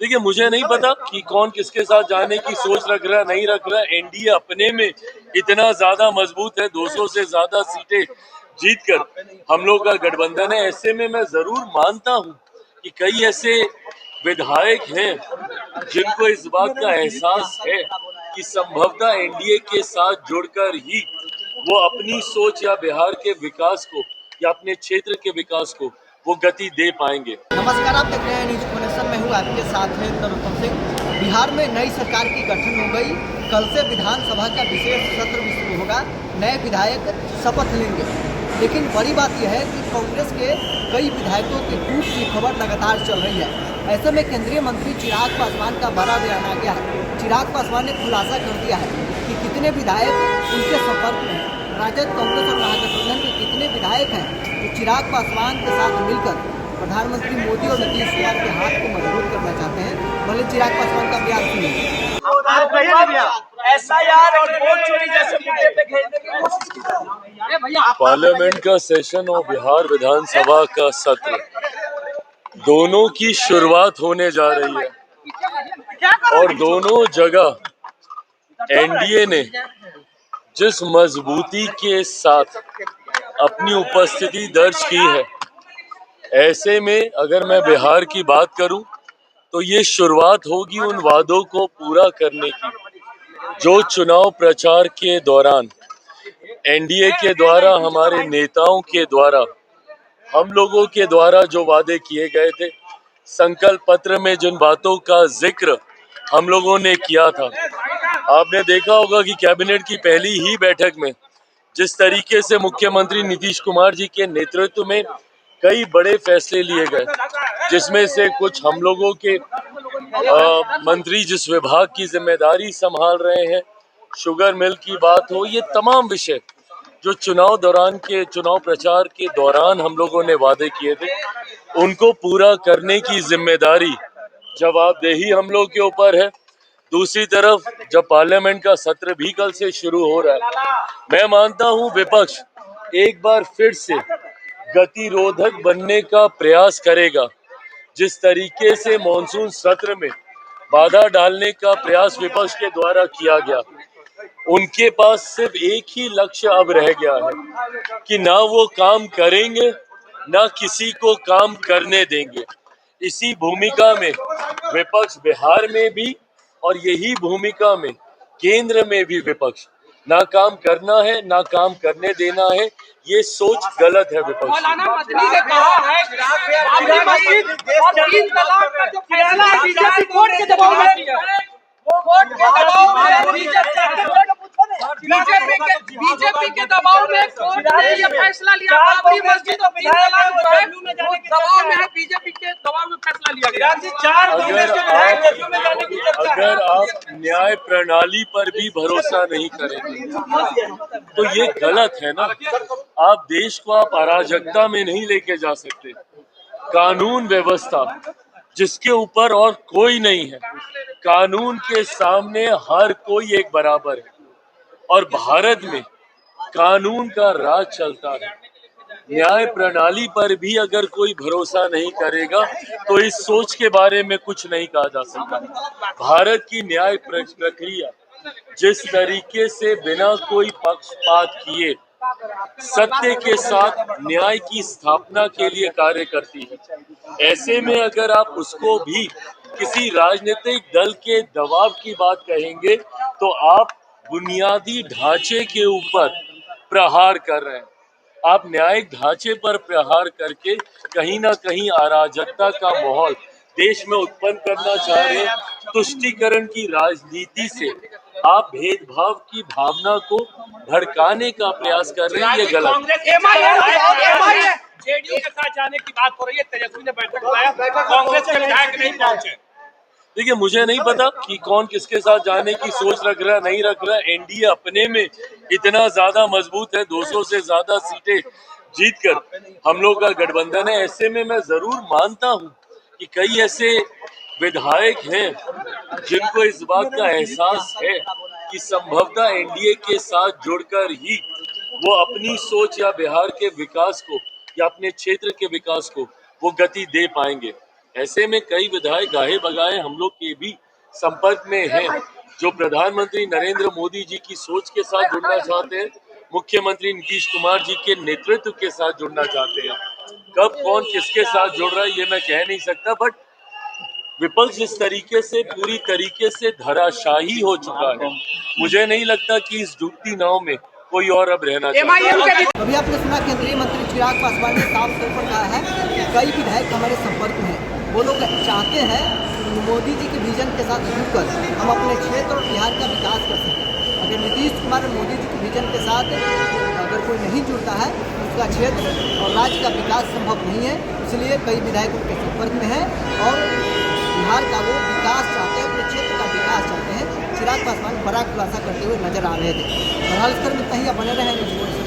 देखिए, मुझे नहीं पता कि कौन किसके साथ जाने की सोच रख रहा है, नहीं रख रहा है। एनडीए अपने में इतना ज्यादा मजबूत है, 200 से ज्यादा सीटें जीतकर हम लोग का गठबंधन है। ऐसे में मैं जरूर मानता हूं कि कई ऐसे विधायक हैं जिनको इस बात का एहसास है कि संभवतः एनडीए के साथ जुड़कर ही वो अपनी सोच या बिहार के विकास को या अपने क्षेत्र के विकास को वो गति दे पाएंगे। नमस्कार, आप देख रहे हैं न्यूज कनेक्शन। मैं हूँ आपके साथ में नरोत्तम सिंह। बिहार में नई सरकार की गठन हो गई। कल से विधानसभा का विशेष सत्र भी शुरू होगा। नए विधायक शपथ लेंगे, लेकिन बड़ी बात यह है कि कांग्रेस के कई विधायकों के टूट की खबर लगातार चल रही है। ऐसे में केंद्रीय मंत्री चिराग पासवान का बड़ा बयान आ गया है। चिराग पासवान ने खुलासा कर दिया है कि कितने विधायक उनके संपर्क में हैं। राजद, कांग्रेस और महागठबंधन के कितने विधायक हैं जो चिराग पासवान के साथ मिलकर प्रधानमंत्री मोदी और नीतीश कुमार के हाथ को मजबूत करना चाहते हैं। भले चिराग पासवान का बयान सुनिए। पार्लियामेंट का सेशन और बिहार विधानसभा का सत्र दोनों की शुरुआत होने जा रही है और दोनों जगह एनडीए ने जिस मजबूती के साथ अपनी उपस्थिति दर्ज की है, ऐसे में अगर मैं बिहार की बात करूं तो ये शुरुआत होगी उन वादों को पूरा करने की जो चुनाव प्रचार के दौरान एनडीए के द्वारा, हमारे नेताओं के द्वारा, हम लोगों के द्वारा जो वादे किए गए थे, संकल्प पत्र में जिन बातों का जिक्र हम लोगों ने किया था। आपने देखा होगा कि कैबिनेट की पहली ही बैठक में जिस तरीके से मुख्यमंत्री नीतीश कुमार जी के नेतृत्व में कई बड़े फैसले लिए गए, जिसमें से कुछ हम लोगों के मंत्री जिस विभाग की जिम्मेदारी संभाल रहे हैं, शुगर मिल की बात हो, ये तमाम विषय जो चुनाव प्रचार के दौरान हम लोगों ने वादे किए थे, उनको पूरा करने की जिम्मेदारी, जवाबदेही हम लोग के ऊपर है। दूसरी तरफ जब पार्लियामेंट का सत्र भी कल से शुरू हो रहा है, मैं मानता हूं विपक्ष एक बार फिर से गतिरोधक बनने का प्रयास करेगा। जिस तरीके से मॉनसून सत्र में बाधा डालने का प्रयास विपक्ष के द्वारा किया गया, उनके पास सिर्फ एक ही लक्ष्य अब रह गया है कि ना वो काम करेंगे ना किसी को काम करने देंगे। इसी भूमिका में विपक्ष बिहार में भी और यही भूमिका में केंद्र में भी विपक्ष ना काम करना है ना काम करने देना है। ये सोच गलत है विपक्ष बीजेपी के दबाव में कोर्ट ने ये फैसला लिया। बाबरी मस्जिद और 3 तलाक जो है वो दबाव में है, बीजेपी के दबाव में फैसला लिया गया। अगर आप न्याय प्रणाली पर भी भरोसा नहीं करेंगे तो ये गलत है ना। आप देश को आप अराजकता में नहीं लेके जा सकते। कानून व्यवस्था जिसके ऊपर और कोई नहीं है, कानून के सामने हर कोई एक बराबर है और भारत में कानून का राज चलता है। न्याय प्रणाली पर भी अगर कोई भरोसा नहीं करेगा तो इस सोच के बारे में कुछ नहीं कहा जा सकता। भारत की न्याय प्रक्रिया जिस तरीके से बिना कोई पक्षपात किए सत्य के साथ न्याय की स्थापना के लिए कार्य करती है, ऐसे में अगर आप उसको भी किसी राजनीतिक दल के दबाव की बात कहेंगे तो आप बुनियादी ढांचे के ऊपर प्रहार कर रहे हैं। आप न्यायिक ढांचे पर प्रहार करके कहीं ना कहीं अराजकता का माहौल देश में उत्पन्न करना चाह रहे हैं। तुष्टीकरण की राजनीति से आप भेदभाव की भावना को भड़काने का प्रयास कर रहे हैं, ये गलत। जेडीयू के साथ जाने की बात हो रही है। तेजस्वी ने बैठक बुलाया, कांग्रेस के विधायक नहीं पहुंचे। देखिए, मुझे नहीं पता कि कौन किसके साथ जाने की सोच रख रहा है, नहीं रख रहा है। एनडीए अपने में इतना ज्यादा मजबूत है, 200 से ज्यादा सीटें जीतकर हम लोग का गठबंधन है। ऐसे में मैं जरूर मानता हूं कि कई ऐसे विधायक हैं जिनको इस बात का एहसास है कि संभवतः एनडीए के साथ जुड़कर ही वो अपनी सोच या बिहार के विकास को या अपने क्षेत्र के विकास को वो गति दे पाएंगे। ऐसे में कई विधायक गाहे बगाए हम लोग के भी संपर्क में हैं, जो प्रधानमंत्री नरेंद्र मोदी जी की सोच के साथ जुड़ना चाहते हैं, मुख्यमंत्री नीतीश कुमार जी के नेतृत्व के साथ जुड़ना चाहते हैं। कब कौन किसके साथ जुड़ रहा है ये मैं कह नहीं सकता, बट विपक्ष इस तरीके से पूरी तरीके से धराशाही हो चुका है। मुझे नहीं लगता कि इस डूबती नाव में कोई और अब रहना चाहता है। अभी आपने सुना केंद्रीय मंत्री चिराग पासवान ने साफ तौर पर कहा है कि कई विधायक हमारे संपर्क में हैं। वो लोग चाहते हैं कि मोदी जी के विजन के साथ जुड़कर हम अपने क्षेत्र और बिहार का विकास कर सकें। अगर नीतीश कुमार और मोदी जी के विजन के साथ अगर कोई नहीं जुड़ता है तो उसका क्षेत्र और राज्य का विकास संभव नहीं है। इसलिए कई विधायक उनके संपर्क में हैं और बिहार का वो विकास चाहते हैं, अपने क्षेत्र का विकास चाहते हैं। चिराग पासवान बड़ा खुलासा करते हुए नजर आ रहे थे। बहरहाल इस पर इतना ही, बने रहे न्यूज़।